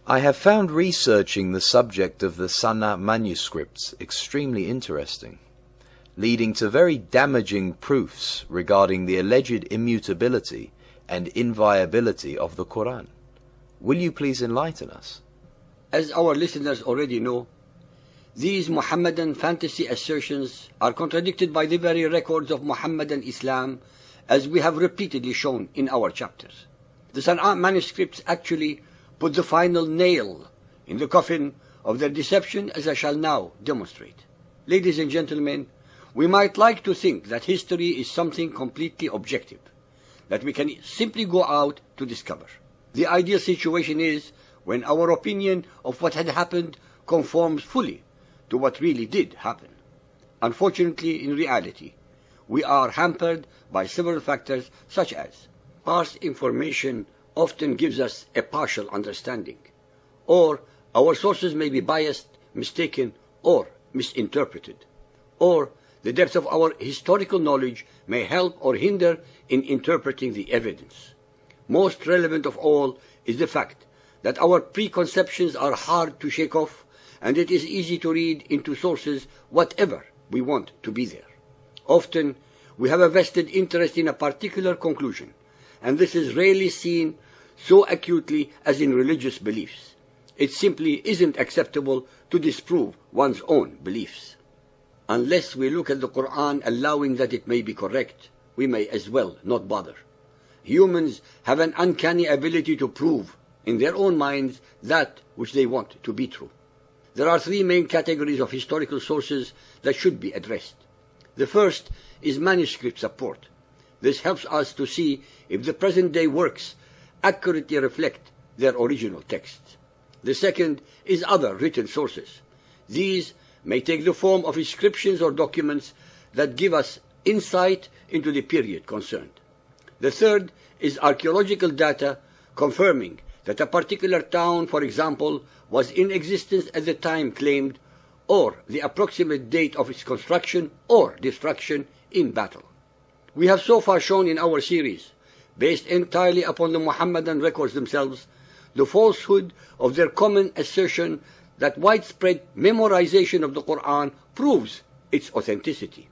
I have found researching the subject of the Sana manuscripts extremely interesting, leading to very damaging proofs regarding the alleged immutability and inviolability of the Quran. Will you please enlighten us? As our listeners already know, these Muhammadan fantasy assertions are contradicted by the very records of Muhammadan Islam, as we have repeatedly shown in our chapters. The Sana manuscripts actually put the final nail in the coffin of their deception, as I shall now demonstrate. Ladies and gentlemen, we might like to think that history is something completely objective, that we can simply go out to discover. The ideal situation is when our opinion of what had happened conforms fully to what really did happen. Unfortunately, in reality, we are hampered by several factors, such as sparse information often gives us a partial understanding, or our sources may be biased, mistaken, or misinterpreted, or the depth of our historical knowledge may help or hinder in interpreting the evidence. Most relevant of all is the fact that our preconceptions are hard to shake off, and it is easy to read into sources whatever we want to be there. Often, we have a vested interest in a particular conclusion, and this is rarely seen so acutely as in religious beliefs. It simply isn't acceptable to disprove one's own beliefs. Unless we look at the Quran allowing that it may be correct, we may as well not bother. Humans have an uncanny ability to prove in their own minds that which they want to be true. There are three main categories of historical sources that should be addressed. The first is manuscript support. This helps us to see if the present-day works accurately reflect their original texts. The second is other written sources. These may take the form of inscriptions or documents that give us insight into the period concerned. The third is archaeological data confirming that a particular town, for example, was in existence at the time claimed, or the approximate date of its construction or destruction in battle. We have so far shown in our series, based entirely upon the Muhammadan records themselves, the falsehood of their common assertion that widespread memorization of the Quran proves its authenticity.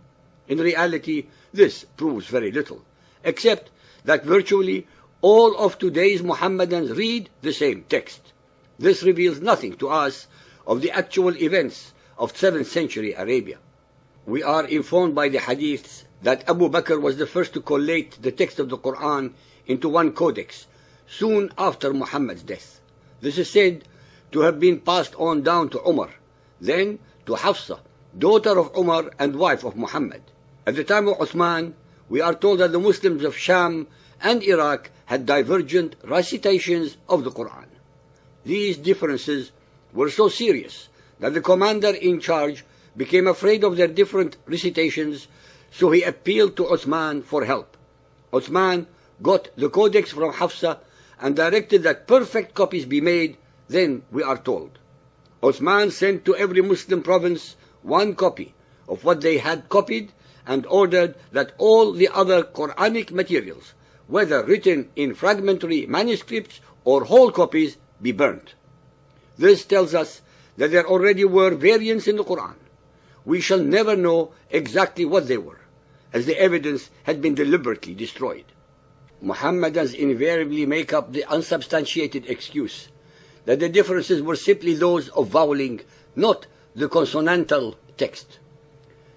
In reality, this proves very little, except that virtually all of today's Muhammadans read the same text. This reveals nothing to us of the actual events of 7th century Arabia. We are informed by the hadiths that Abu Bakr was the first to collate the text of the Quran into one codex soon after Muhammad's death. This is said to have been passed on down to Umar, then to Hafsa, daughter of Umar and wife of Muhammad. At the time of Uthman, we are told that the Muslims of Sham and Iraq had divergent recitations of the Quran. These differences were so serious that the commander in charge became afraid of their different recitations, so he appealed to Uthman for help. Uthman got the codex from Hafsa and directed that perfect copies be made. Then we are told Uthman sent to every Muslim province one copy of what they had copied and ordered that all the other Quranic materials, whether written in fragmentary manuscripts or whole copies, be burnt. This tells us that there already were variants in the Quran. We shall never know exactly what they were, as the evidence had been deliberately destroyed. Muhammadans invariably make up the unsubstantiated excuse that the differences were simply those of vowelling, not the consonantal text.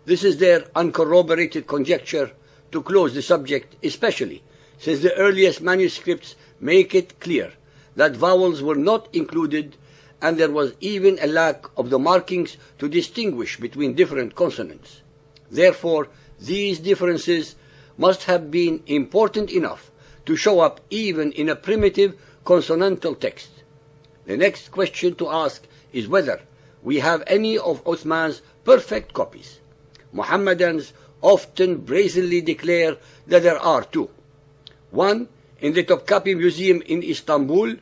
This is their uncorroborated conjecture to close the subject, especially since the earliest manuscripts make it clear that vowels were not included, and there was even a lack of the markings to distinguish between different consonants. Therefore, these differences must have been important enough to show up even in a primitive consonantal text. The next question to ask is whether we have any of Uthman's perfect copies. Muhammadans often brazenly declare that there are two. One in the Topkapi Museum in Istanbul,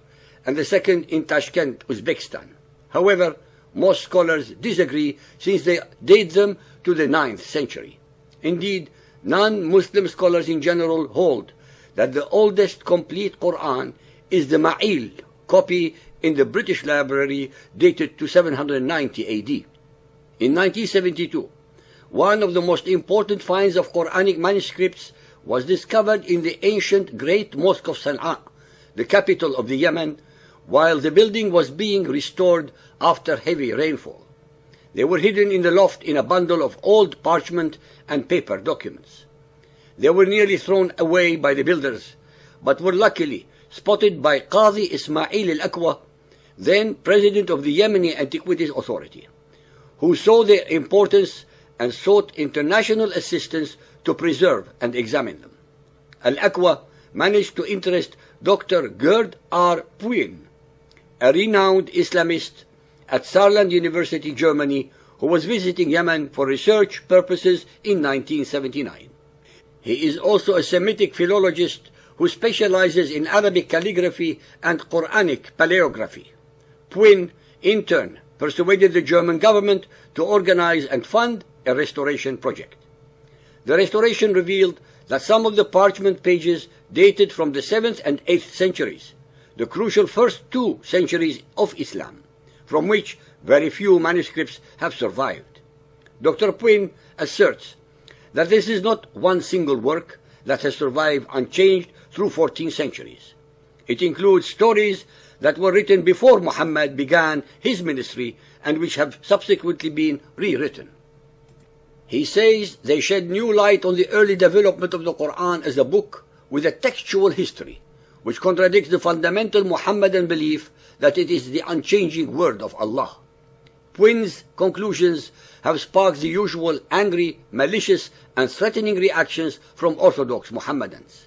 and the second in Tashkent, Uzbekistan. However, most scholars disagree since they date them to the 9th century. Indeed, non-Muslim scholars in general hold that the oldest complete Quran is the Ma'il copy in the British Library dated to 790 AD. In 1972, one of the most important finds of Quranic manuscripts was discovered in the ancient Great Mosque of Sana'a, the capital of the Yemen, while the building was being restored after heavy rainfall. They were hidden in the loft in a bundle of old parchment and paper documents. They were nearly thrown away by the builders, but were luckily spotted by Qadi Ismail al-Aqwa, then president of the Yemeni Antiquities Authority, who saw their importance and sought international assistance to preserve and examine them. Al-Aqwa managed to interest Dr. Gerd R. Puin, a renowned Islamist at Saarland University, Germany, who was visiting Yemen for research purposes in 1979. He is also a Semitic philologist who specializes in Arabic calligraphy and Quranic paleography. Puin, in turn, persuaded the German government to organize and fund a restoration project. The restoration revealed that some of the parchment pages dated from the 7th and 8th centuries, the crucial first 2 centuries of Islam, from which very few manuscripts have survived. Dr. Puin asserts that this is not one single work that has survived unchanged through 14 centuries. It includes stories that were written before Muhammad began his ministry and which have subsequently been rewritten. He says they shed new light on the early development of the Quran as a book with a textual history, which contradicts the fundamental Muhammadan belief that it is the unchanging word of Allah. Puin's conclusions have sparked the usual angry, malicious, and threatening reactions from Orthodox Muhammadans.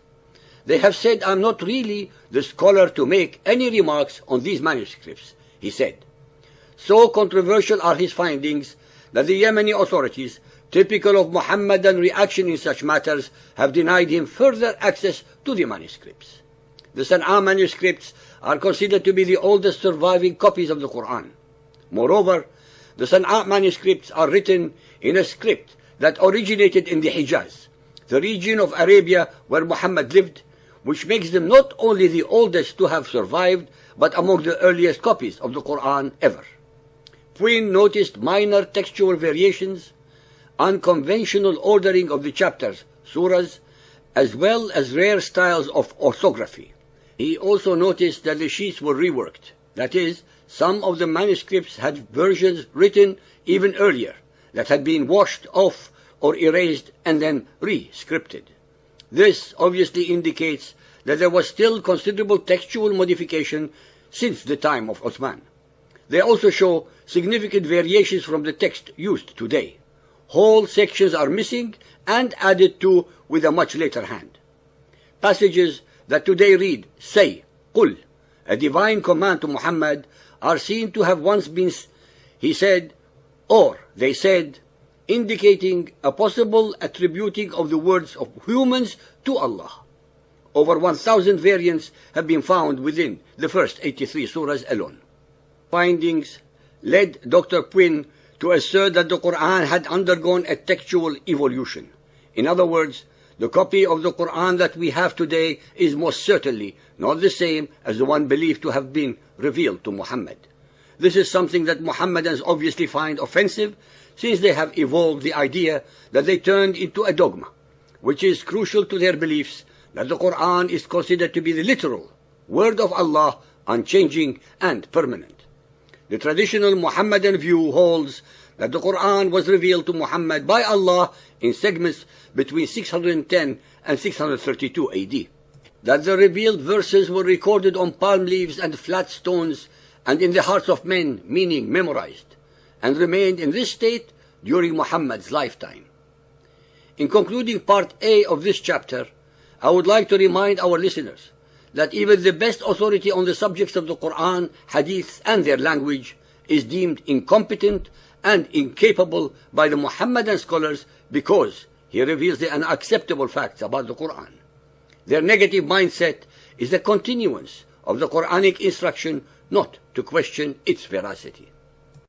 They have said, "I'm not really the scholar to make any remarks on these manuscripts," he said. So controversial are his findings that the Yemeni authorities, typical of Muhammadan reaction in such matters, have denied him further access to the manuscripts. The Sana'a manuscripts are considered to be the oldest surviving copies of the Quran. Moreover, the Sana'a manuscripts are written in a script that originated in the Hijaz, the region of Arabia where Muhammad lived, which makes them not only the oldest to have survived, but among the earliest copies of the Quran ever. Puin noticed minor textual variations, unconventional ordering of the chapters, surahs, as well as rare styles of orthography. He also noticed that the sheets were reworked. That is, some of the manuscripts had versions written even earlier that had been washed off or erased and then re-scripted. This obviously indicates that there was still considerable textual modification since the time of Uthman. They also show significant variations from the text used today. Whole sections are missing and added to with a much later hand. Passages that today read, "Say, Qul," a divine command to Muhammad, are seen to have once been, he said, or they said, indicating a possible attributing of the words of humans to Allah. Over 1,000 variants have been found within the first 83 surahs alone. Findings led Dr. Puin to assert that the Quran had undergone a textual evolution. In other words, the copy of the Quran that we have today is most certainly not the same as the one believed to have been revealed to Muhammad. This is something that Muhammadans obviously find offensive, since they have evolved the idea that they turned into a dogma, which is crucial to their beliefs that the Quran is considered to be the literal word of Allah, unchanging and permanent. The traditional Muhammadan view holds that the Quran was revealed to Muhammad by Allah in segments between 610 and 632 AD. That the revealed verses were recorded on palm leaves and flat stones and in the hearts of men, meaning memorized, and remained in this state during Muhammad's lifetime. In concluding part A of this chapter, I would like to remind our listeners that even the best authority on the subjects of the Quran, Hadith, and their language is deemed incompetent and incapable by the Muhammadan scholars because he reveals the unacceptable facts about the Quran. Their negative mindset is the continuance of the Quranic instruction not to question its veracity.